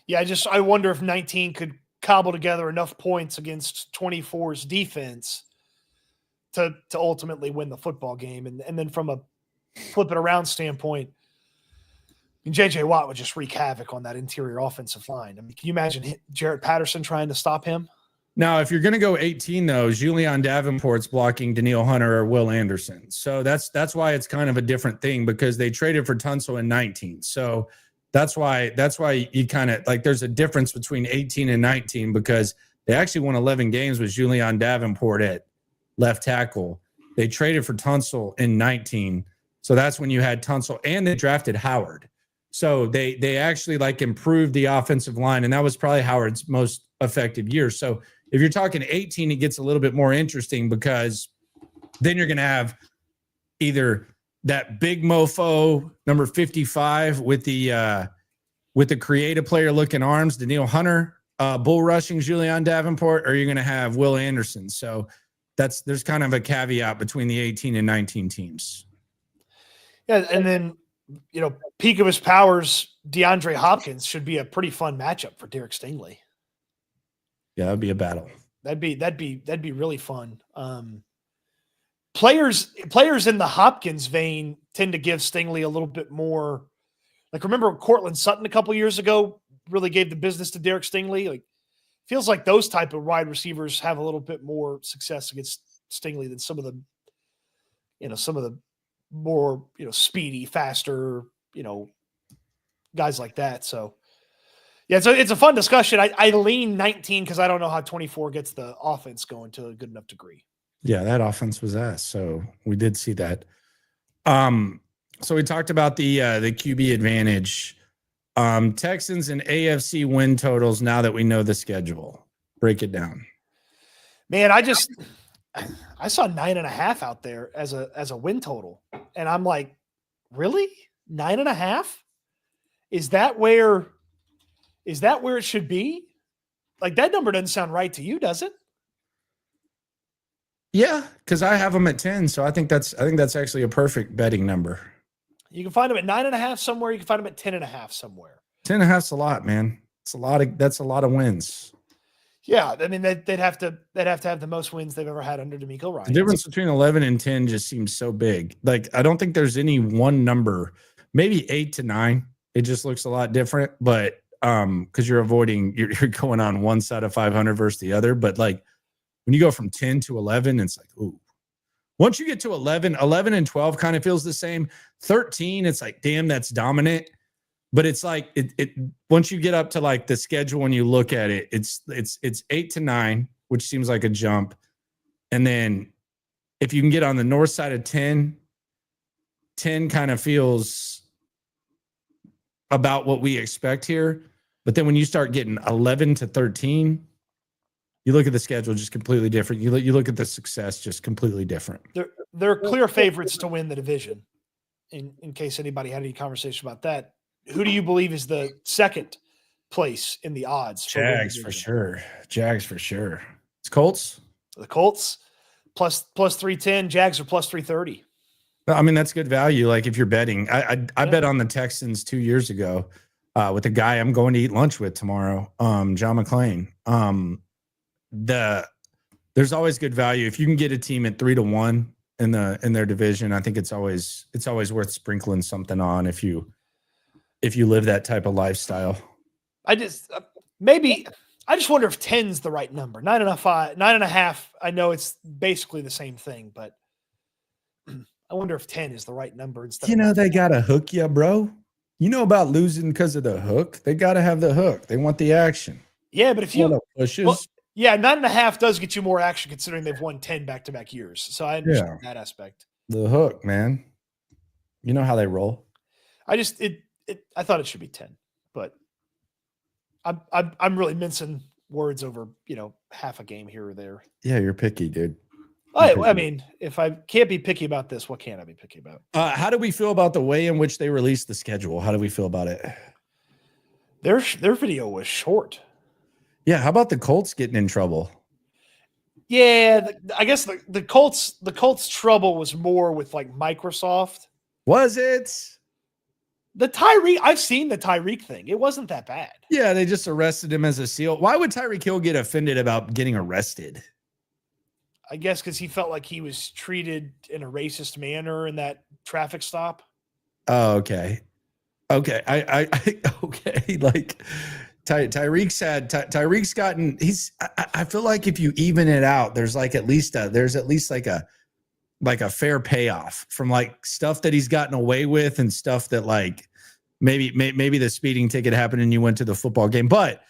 Yeah, I wonder if 19 could cobble together enough points against 24's defense to ultimately win the football game. And then from a flip it around standpoint, JJ Watt would just wreak havoc on that interior offensive line. I mean, can you imagine Jarrett Patterson trying to stop him? Now, if you're going to go 18, though, Julian Davenport's blocking Danielle Hunter or Will Anderson. So that's why it's kind of a different thing, because they traded for Tunsil in 19. So that's why you kind of there's a difference between 18 and 19, because they actually won 11 games with Julian Davenport at left tackle. They traded for Tunsil in 19. So that's when you had Tunsil, and they drafted Howard. So they actually like improved the offensive line, and that was probably Howard's most effective year. So if you're talking 18, it gets a little bit more interesting because then you're going to have either that big mofo number 55 with the creative player looking arms, Danielle Hunter, bull rushing Julian Davenport, or you're going to have Will Anderson. So there's kind of a caveat between the 18 and 19 teams. Yeah, and then peak of his powers, DeAndre Hopkins should be a pretty fun matchup for Derek Stingley. Yeah, that'd be a battle. That'd be really fun. Players in the Hopkins vein tend to give Stingley a little bit more. Like, remember Cortland Sutton a couple years ago really gave the business to Derek Stingley? Like, feels like those type of wide receivers have a little bit more success against Stingley than some of the more, speedy, faster, guys like that. So yeah, it's a fun discussion. I lean 19 because I don't know how 24 gets the offense going to a good enough degree. Yeah, that offense was ass. So we did see that. So we talked about the QB advantage. Texans and AFC win totals now that we know the schedule. Break it down. Man, I saw 9.5 out there as a win total. And I'm like, really? 9.5? Is that where it should be? Like, that number doesn't sound right to you, does it? Yeah, because I have them at 10, so I think that's actually a perfect betting number. You can find them at 9.5 somewhere. You can find them at 10.5 somewhere. 10.5's a lot, man. That's a lot of wins. Yeah, I mean they'd have to have the most wins they've ever had under DeMeco Ryans. The difference between 11 and 10 just seems so big. Like, I don't think there's any one number. Maybe 8 to 9. It just looks a lot different, but because you're going on one side of 500 versus the other. But like, when you go from 10 to 11, it's like, ooh. Once you get to 11 and 12 kind of feels the same. 13, it's like, damn, that's dominant. But it's like it once you get up to like the schedule, when you look at it, it's 8 to 9, which seems like a jump. And then if you can get on the north side of 10 kind of feels about what we expect here. But then when you start getting 11 to 13, you look at the schedule just completely different. You look at the success just completely different. They're clear favorites to win the division. In case anybody had any conversation about that, who do you believe is the second place in the odds? Jags for sure. It's Colts. The Colts plus 310. Jags are plus 330. I mean, that's good value. Like, if you're betting, I bet on the Texans 2 years ago with a guy I'm going to eat lunch with tomorrow, John McClain. There's always good value if you can get a team at 3-1 in their division. I think it's always worth sprinkling something on if you live that type of lifestyle. I just wonder if 10's the right number. 9.5. I know it's basically the same thing, but I wonder if 10 is the right number instead. They gotta hook you, bro. You know about losing because of the hook. They gotta have the hook. They want the action. Yeah, but if you pushes. Well, yeah, 9.5 does get you more action considering they've won 10 back-to-back years. So I understand that aspect. The hook, man. You know how they roll. I thought it should be 10, but I'm really mincing words over half a game here or there. Yeah, you're picky, dude. I mean, if I can't be picky about this, what can I be picky about? How do we feel about the way in which they released the schedule? How do we feel about it? Their video was short. Yeah, how about the Colts getting in trouble? Yeah, I guess the Colts trouble was more with like Microsoft. Was it? The Tyreek, I've seen the Tyreek thing. It wasn't that bad. Yeah, they just arrested him as a SEAL. Why would Tyreek Hill get offended about getting arrested? I guess because he felt like he was treated in a racist manner in that traffic stop. Oh, okay. Okay. I okay. Like Tyreek's gotten, I feel like if you even it out, there's at least like a fair payoff from like stuff that he's gotten away with and stuff that like maybe the speeding ticket happened and you went to the football game, but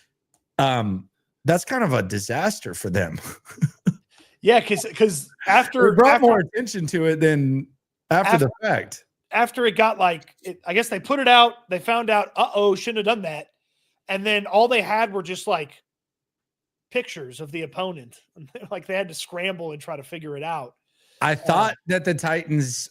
that's kind of a disaster for them. Yeah, because after more attention to it than after the fact. after it got I guess they put it out, they found out, shouldn't have done that. And then all they had were just like pictures of the opponent. Like they had to scramble and try to figure it out. I thought that the Titans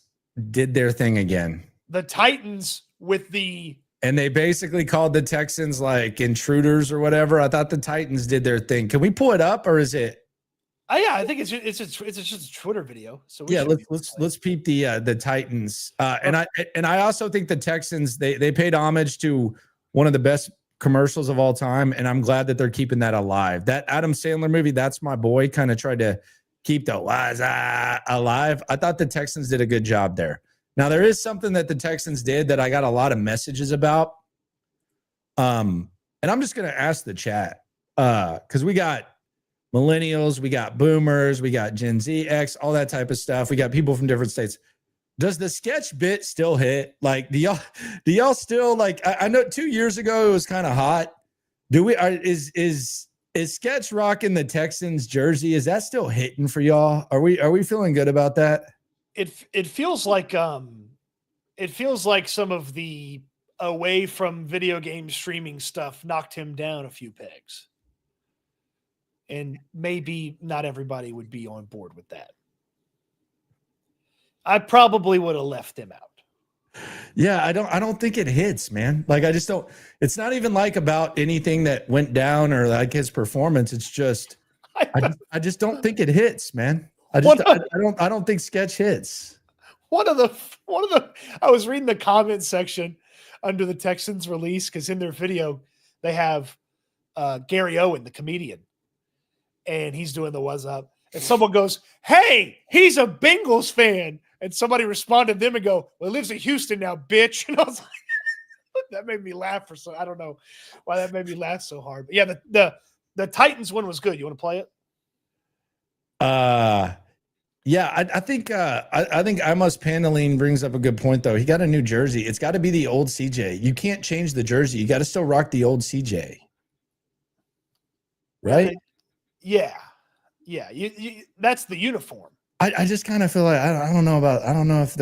did their thing again. The Titans and they basically called the Texans like intruders or whatever. I thought the Titans did their thing. Can we pull it up or is it? Oh yeah, I think it's just a Twitter video. So let's peep the Titans. And I also think the Texans they paid homage to one of the best commercials of all time, and I'm glad that they're keeping that alive. That Adam Sandler movie, That's My Boy, kind of tried to keep the alive. I thought the Texans did a good job there. Now there is something that the Texans did that I got a lot of messages about. And I'm just gonna ask the chat because we got millennials, we got boomers, we got Gen Z, X, all that type of stuff. We got people from different states. Does the sketch bit still hit? Like, do y'all still like? I know 2 years ago it was kind of hot. Is sketch rocking the Texans jersey? Is that still hitting for y'all? Are we feeling good about that? It feels like some of the away from video game streaming stuff knocked him down a few pegs. And maybe not everybody would be on board with that. I probably would have left him out. Yeah, I don't think it hits, man. Like I just don't. It's not even like about anything that went down or like his performance. It's just I just don't think it hits, man. I don't think sketch hits. One of the I was reading the comment section under the Texans release because in their video they have Gary Owen, the comedian. And he's doing the what's up. And someone goes, "Hey, he's a Bengals fan." And somebody responded to them and go, "Well, he lives in Houston now, bitch." And I was like, that made me laugh I don't know why that made me laugh so hard. But yeah, the Titans one was good. You want to play it? Yeah, I think Amos Pandeline brings up a good point though. He got a new jersey. It's got to be the old CJ. You can't change the jersey. You got to still rock the old CJ. Right? Yeah. That's the uniform. I just kind of feel like I don't know if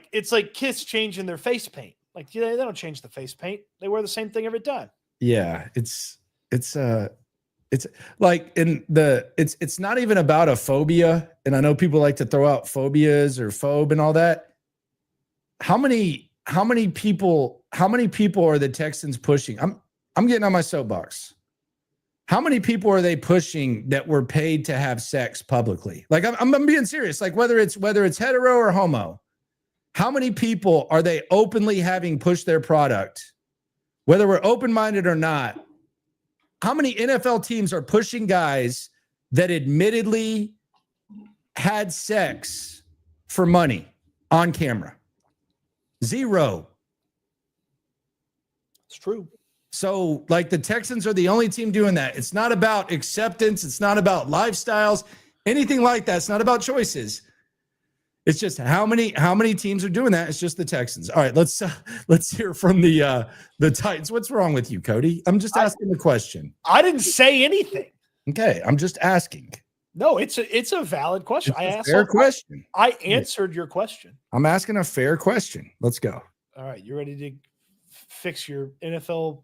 it's like Kiss changing their face paint. Like they don't change the face paint. They wear the same thing every time. Yeah, it's like it's not even about a phobia. And I know people like to throw out phobias or phobe and all that. How many people are the Texans pushing? I'm getting on my soapbox. How many people are they pushing that were paid to have sex publicly? Like I'm being serious. Like whether it's hetero or homo, how many people are they openly having push their product? Whether we're open-minded or not, how many NFL teams are pushing guys that admittedly had sex for money on camera? Zero. It's true. So, like, the Texans are the only team doing that. It's not about acceptance. It's not about lifestyles, anything like that. It's not about choices. It's just how many teams are doing that. It's just the Texans. All right, let's hear from the Titans. What's wrong with you, Cody? I'm just asking the question. I didn't say anything. Okay, I'm just asking. No, it's a valid question. It's a fair question. I answered your question. I'm asking a fair question. Let's go. All right, you ready to fix your NFL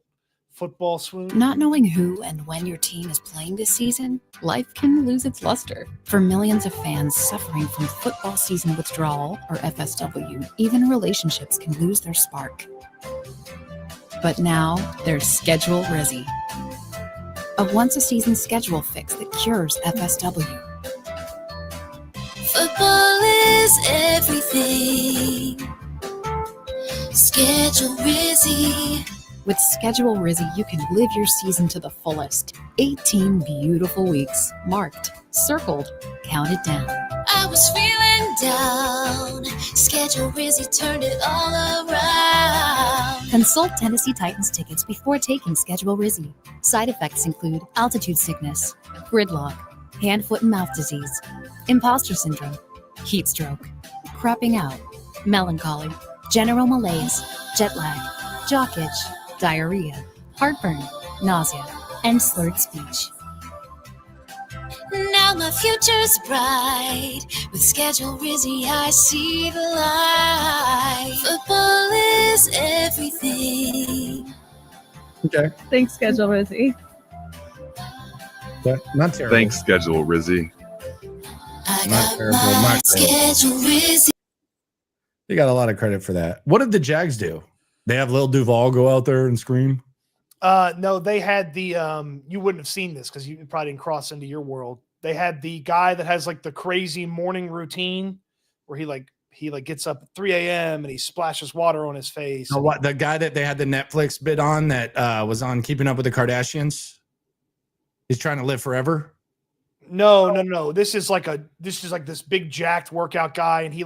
football swoon? Not knowing who and when your team is playing this season, life can lose its luster. For millions of fans suffering from football season withdrawal, or FSW, even relationships can lose their spark. But now there's Schedule Rizzy, a once-a-season schedule fix that cures FSW. Football is everything. Schedule Rizzy. With Schedule Rizzy, you can live your season to the fullest. 18 beautiful weeks, marked, circled, counted down. I was feeling down. Schedule Rizzy turned it all around. Consult Tennessee Titans tickets before taking Schedule Rizzy. Side effects include altitude sickness, gridlock, hand, foot, and mouth disease, imposter syndrome, heat stroke, crapping out, melancholy, general malaise, jet lag, jock itch, diarrhea, heartburn, nausea, and slurred speech. Now now my future's bright. With Schedule Rizzy, I see the light. Football is everything. Okay. Thanks, Schedule Rizzy. Yeah, not terrible. Thanks, Schedule Rizzy. I Not got terrible, my not terrible. Schedule Rizzy. They got a lot of credit for that. What did the Jags do? They have Lil Duval go out there and scream? No, they had the you wouldn't have seen this because you probably didn't cross into your world. They had the guy that has like the crazy morning routine where he gets up at 3 a.m. and he splashes water on his face. Oh, what, the guy that they had the Netflix bid on that was on Keeping Up with the Kardashians? He's trying to live forever? No. This is like this big jacked workout guy, and he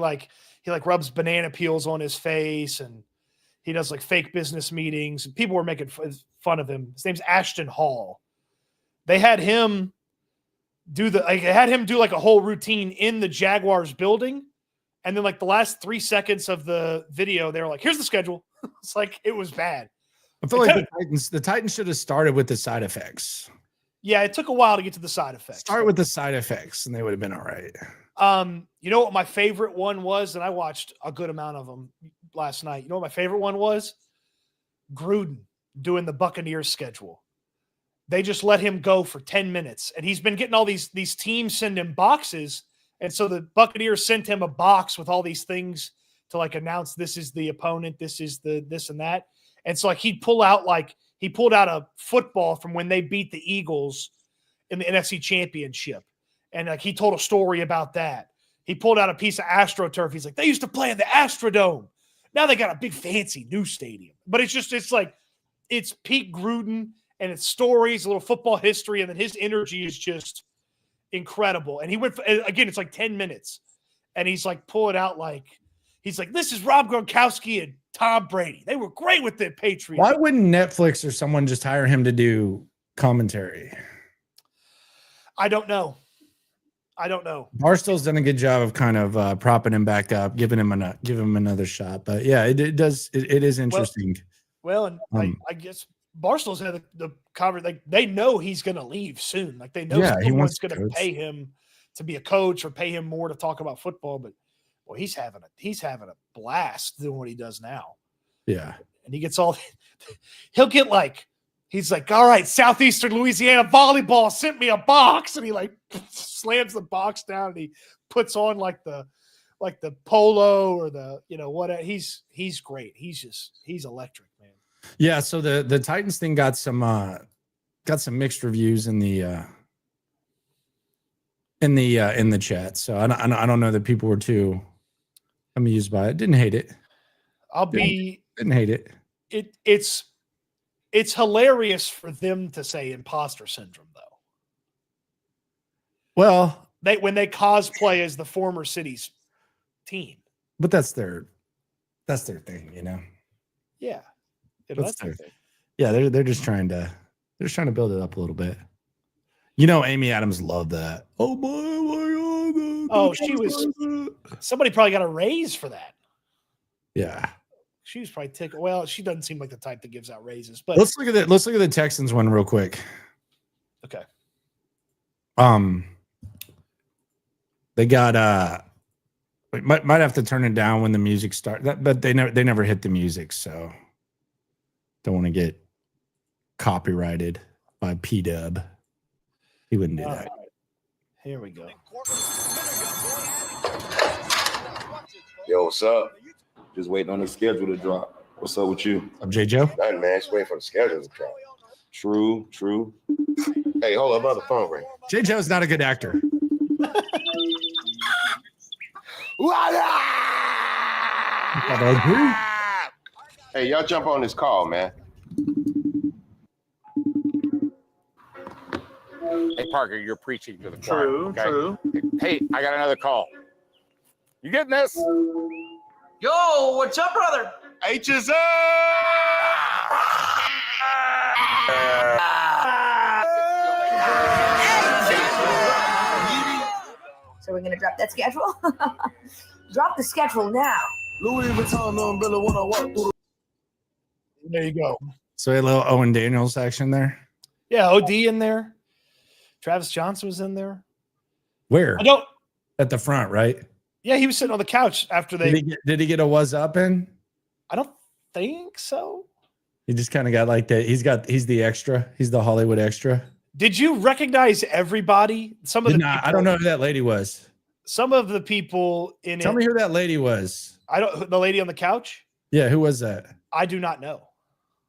rubs banana peels on his face, and he does like fake business meetings, and people were making fun of him. His name's Ashton Hall. They had him do like a whole routine in the Jaguars building. And then like the last 3 seconds of the video, they were like, here's the schedule. It's like, it was bad. I feel like the Titans should have started with the side effects. Yeah, it took a while to get to the side effects. Start with the side effects, and they would have been all right. You know what my favorite one was? And I watched a good amount of them last night. You know what my favorite one was? Gruden doing the Buccaneers schedule. They just let him go for 10 minutes. And he's been getting all these teams send him boxes. And so the Buccaneers sent him a box with all these things to like announce this is the opponent, this is the this and that. And so like he pulled out a football from when they beat the Eagles in the NFC Championship. And like he told a story about that. He pulled out a piece of AstroTurf. He's like, they used to play in the Astrodome. Now they got a big fancy new stadium. But it's Pete Gruden and it's stories, a little football history, and then his energy is just incredible. And he went again, it's like 10 minutes. And he's like pulling out he's like, this is Rob Gronkowski and Tom Brady. They were great with the Patriots. Why wouldn't Netflix or someone just hire him to do commentary? I don't know. Barstool's done a good job of kind of propping him back up, giving him another shot. But yeah, it is interesting. Well, and I guess Barstool's had the cover. Like they know he's going to leave soon. Like they know someone's going to pay him to be a coach or pay him more to talk about football. But well, he's having a blast doing what he does now. Yeah, and he gets he'll get he's like, all right, Southeastern Louisiana volleyball sent me a box, and he slams the box down and he puts on the polo or the what. He's great. He's electric, man. Yeah. So the Titans thing got some mixed reviews in the chat. So I don't know that people were too amused by it. Didn't hate it. Didn't hate it. It's hilarious for them to say imposter syndrome, though. Well, when they cosplay as the former city's team, but that's their thing, Yeah, that's their thing. Yeah, they're just trying to build it up a little bit. Amy Adams loved that. Oh my God! Somebody probably got a raise for that. Yeah. She was probably tickled. Well, she doesn't seem like the type that gives out raises. But let's look at the Texans one real quick. Okay. They got might have to turn it down when the music starts. But they never hit the music, so don't want to get copyrighted by P-Dub. He wouldn't do that. Right. Here we go. Yo, what's up? Just waiting on the schedule to drop. What's up with you? I'm J. Joe. Nothing, man. Just waiting for the schedule to drop. True. Hey, hold up, other phone ring. J. Joe's not a good actor. Hey, y'all jump on this call, man. Hey, Parker, you're preaching to the choir. True. Hey, I got another call. You getting this? Yo, what's up, brother? HSA! So we're going to drop that schedule? Drop the schedule now. Louis Vuitton umbrella when I walk through. There you go. So a little Owen Daniels action there. Yeah, OD in there. Travis Johnson was in there. Where? I don't. At the front, right? Yeah, he was sitting on the couch after they. Did he get a was up in? I don't think so. He just kind of got like that. He's the extra. He's the Hollywood extra. Did you recognize everybody? I don't know who that lady was. Some of the people in Tell me who that lady was. I don't. The lady on the couch. Yeah, who was that? I do not know.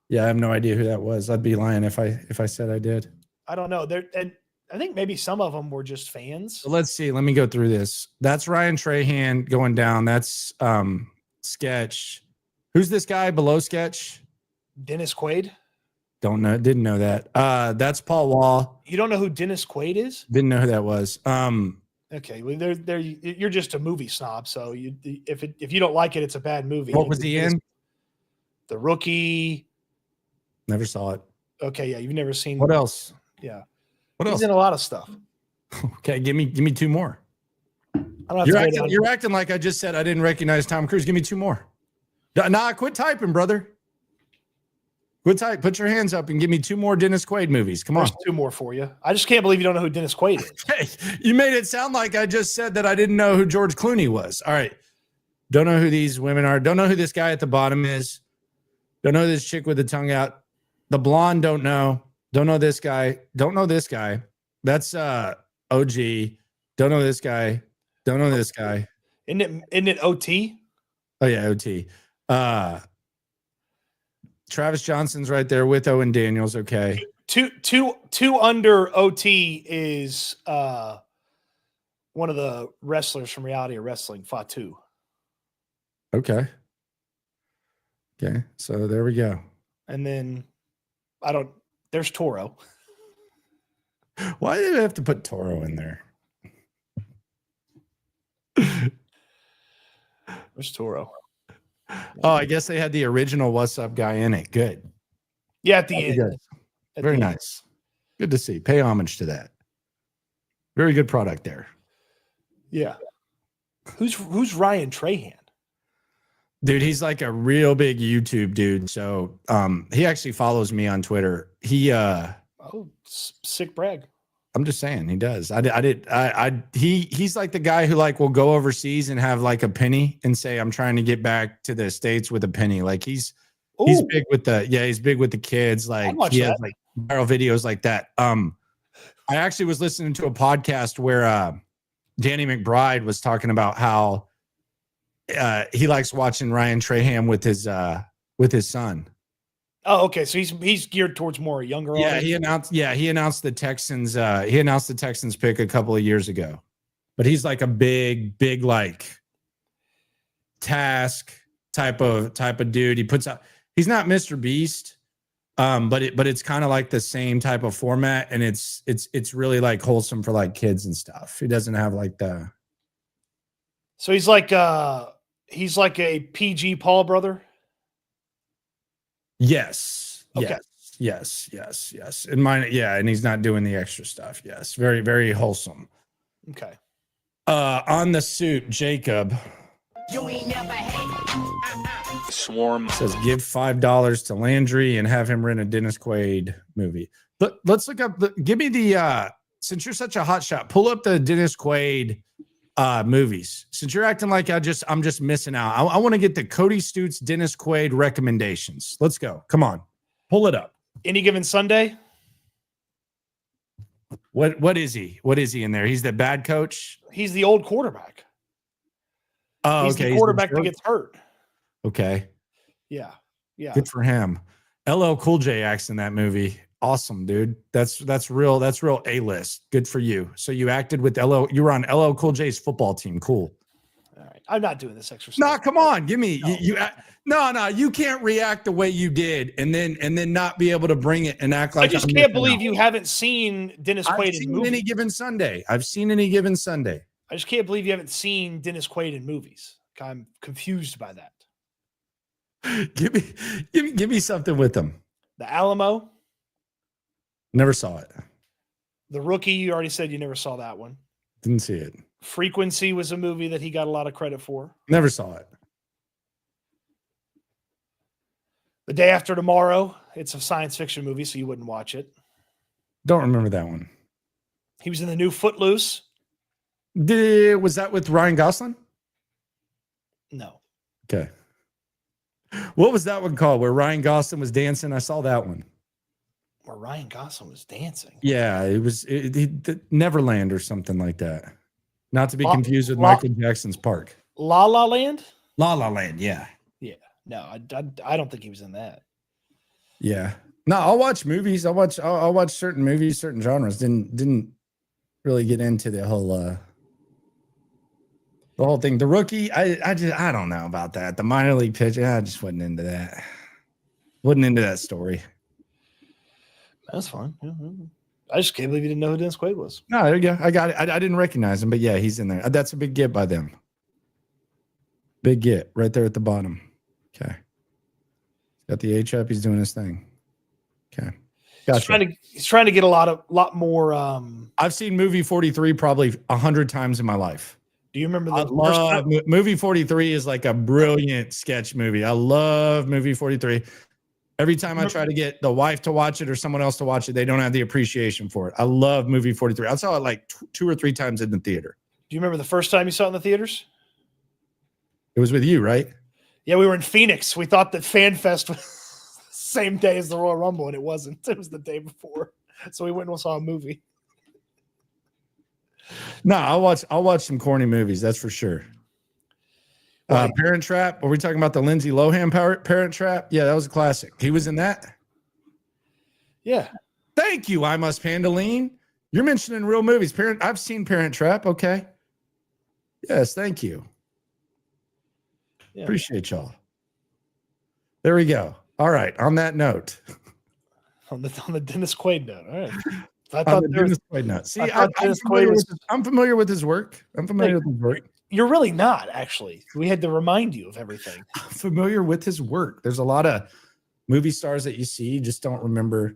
Yeah, I have no idea who that was. I'd be lying if I said I did. I don't know. And I think maybe some of them were just fans. So let's see. Let me go through this. That's Ryan Trahan going down. That's Sketch. Who's this guy below Sketch? Dennis Quaid. Don't know. Didn't know that. That's Paul Wall. You don't know who Dennis Quaid is? Didn't know who that was. Okay, well, you're just a movie snob. So if you don't like it, it's a bad movie. What was he in? The Rookie. Never saw it. Okay, yeah, you've never seen. What else? Yeah, what else? He's in a lot of stuff. Okay, give me two more. You're acting like I just said I didn't recognize Tom Cruise. Give me two more. Nah, quit typing, brother. Quit type. Put your hands up and give me two more Dennis Quaid movies. Come on. There's two more for you. I just can't believe you don't know who Dennis Quaid is. Hey, you made it sound like I just said that I didn't know who George Clooney was. All right. Don't know who these women are. Don't know who this guy at the bottom is. Don't know this chick with the tongue out. The blonde, don't know. Don't know this guy. Don't know this guy. That's OG. Don't know this guy. Don't know this guy. Isn't it OT? Oh yeah, OT. Travis Johnson's right there with Owen Daniels. Okay. Two under OT is one of the wrestlers from Reality of Wrestling, Fatu. Okay. Okay. So there we go. And then there's Toro. Why did I have to put Toro in there? There's Toro. Oh, I guess they had the original What's Up guy in it. Good. Yeah, at the end. Good. Very nice. Good to see. Pay homage to that. Very good product there. Yeah. Who's Ryan Trahan? Dude, he's like a real big YouTube dude. So he actually follows me on Twitter. He sick brag. I'm just saying he does. He's like the guy who like will go overseas and have like a penny and say, I'm trying to get back to the States with a penny. Like he's big with he's big with the kids. Like he has like viral videos like that. I actually was listening to a podcast where Danny McBride was talking about how he likes watching Ryan Trahan with his son. Oh, okay. So he's geared towards more younger audience. He announced the Texans. He announced the Texans pick a couple of years ago, but he's like a big like task type of dude. He puts out. He's not Mr. Beast, but it's kind of like the same type of format, and it's really like wholesome for like kids and stuff. He doesn't have like the. So he's like a PG Paul brother. Yes. Okay. Yes. And mine, and he's not doing the extra stuff. Yes. Very, very wholesome. Okay. On the suit, Jacob. You ain't never had Swarm says give $5 to Landry and have him rent a Dennis Quaid movie. Let's look up give me the since you're such a hot shot, pull up the Dennis Quaid movies. Since you're acting like I'm just missing out. I want to get the Cody Stutes Dennis Quaid recommendations. Let's go. Come on. Pull it up. Any Given Sunday? What is he? What is he in there? He's the bad coach? He's the old quarterback. Oh, he's okay. The quarterback that gets hurt. Okay. Yeah. Good for him. LL Cool J acts in that movie. Awesome, dude. That's real A-list. Good for you. So you acted with you were on LL Cool J's football team. Cool. All right. I'm not doing this exercise. No, come on. Give me no, you can't react the way you did and then not be able to bring it and act like I just can't believe you haven't seen Dennis Quaid in movies. Any Given Sunday. I've seen Any Given Sunday. I just can't believe you haven't seen Dennis Quaid in movies. I'm confused by that. Give me something with him. The Alamo. Never saw it. The Rookie, you already said you never saw that one. Didn't see it. Frequency was a movie that he got a lot of credit for. Never saw it. The Day After Tomorrow. It's a science fiction movie, so you wouldn't watch it. Don't remember that one. He was in the new Footloose. Was that with Ryan Gosling? No. Okay. What was that one called where Ryan Gosling was dancing? I saw that one. Where Ryan Gosling was dancing. Yeah, it was Neverland or something like that. Not to be confused with Michael Jackson's Park. La La Land? La La Land, yeah. Yeah. No, I don't think he was in that. Yeah. No, I'll watch movies. I'll watch certain movies, certain genres. Didn't really get into the whole thing. The Rookie, I don't know about that. The minor league pitcher, I just wasn't into that. Wasn't into that story. That's fine. Mm-hmm. I just can't believe you didn't know who Dennis Quaid was. No, there you go. I got it. I didn't recognize him, but yeah, he's in there. That's a big get by them. Big get right there at the bottom. Okay. Got the H up. He's doing his thing. Okay. Gotcha. He's trying to get a lot more. I've seen movie 43 probably 100 times in my life. Do you remember I love movie 43 is like a brilliant sketch movie. I love movie 43. Every time I try to get the wife to watch it or someone else to watch it, they don't have the appreciation for it. I love movie 43. I saw it like 2 or 3 times in the theater. Do you remember the first time you saw it in the theaters? It was with you, right? Yeah, we were in Phoenix. We thought that Fan Fest was the same day as the Royal Rumble, and it wasn't. It was the day before. So we went and saw a movie. No, I'll watch some corny movies, that's for sure. Parent Trap. Are we talking about the Lindsay Lohan Parent Trap? Yeah, that was a classic. He was in that. Yeah. Thank you, I Must Pandoline. You're mentioning real movies. I've seen Parent Trap. Okay. Yes, thank you. Yeah. Appreciate y'all. There we go. All right. On that note. On the Dennis Quaid note. All right. I thought Dennis Quaid note. See, I'm familiar with his work. I'm familiar with his work. You're really not, actually. We had to remind you of everything. I'm familiar with his work. There's a lot of movie stars that you see, you just don't remember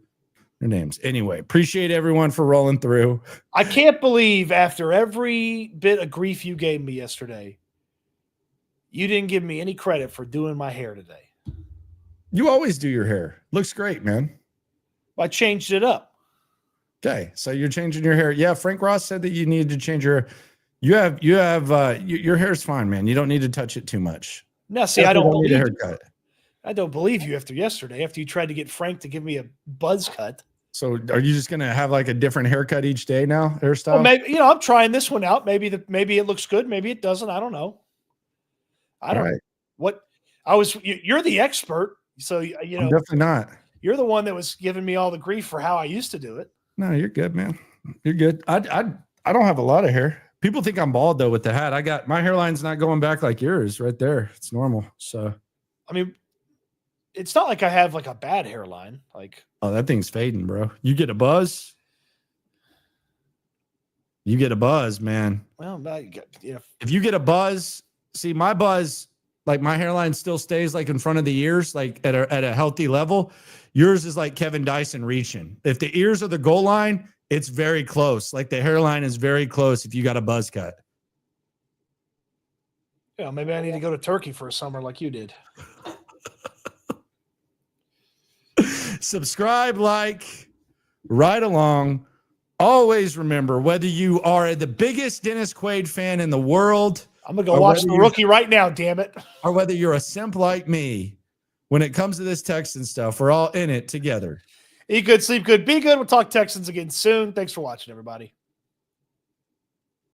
their names. Anyway, appreciate everyone for rolling through. I can't believe after every bit of grief you gave me yesterday, you didn't give me any credit for doing my hair today. You always do your hair. Looks great, man. I changed it up. Okay, so you're changing your hair. Yeah, Frank Ross said that you needed to change your your hair's fine, man. You don't need to touch it too much. No, see, I don't believe a haircut. I don't believe you after yesterday, after you tried to get Frank to give me a buzz cut. So are you just gonna have like a different haircut each day now, hairstyle? Well, maybe I'm trying this one out. Maybe it looks good, maybe it doesn't. I don't know. I don't know. What you're the expert, so you know. I'm definitely not. You're the one that was giving me all the grief for how I used to do it. No, you're good, man. You're good. I don't have a lot of hair. People think I'm bald though with the hat. I got my hairline's not going back like yours right there. It's normal. So, I mean, it's not like I have like a bad hairline. Like, oh, that thing's fading, bro. You get a buzz. You get a buzz, man. Well, if you get a buzz, see my buzz, like my hairline still stays like in front of the ears, like at a healthy level. Yours is like Kevin Dyson reaching. If the ears are the goal line, it's very close. Like the hairline is very close if you got a buzz cut. Yeah, maybe I need to go to Turkey for a summer like you did. Subscribe, like, right along. Always remember, whether you are the biggest Dennis Quaid fan in the world. I'm going to go watch The Rookie right now, damn it. Or whether you're a simp like me, when it comes to this Texan stuff, we're all in it together. Eat good, sleep good, be good. We'll talk Texans again soon. Thanks for watching, everybody.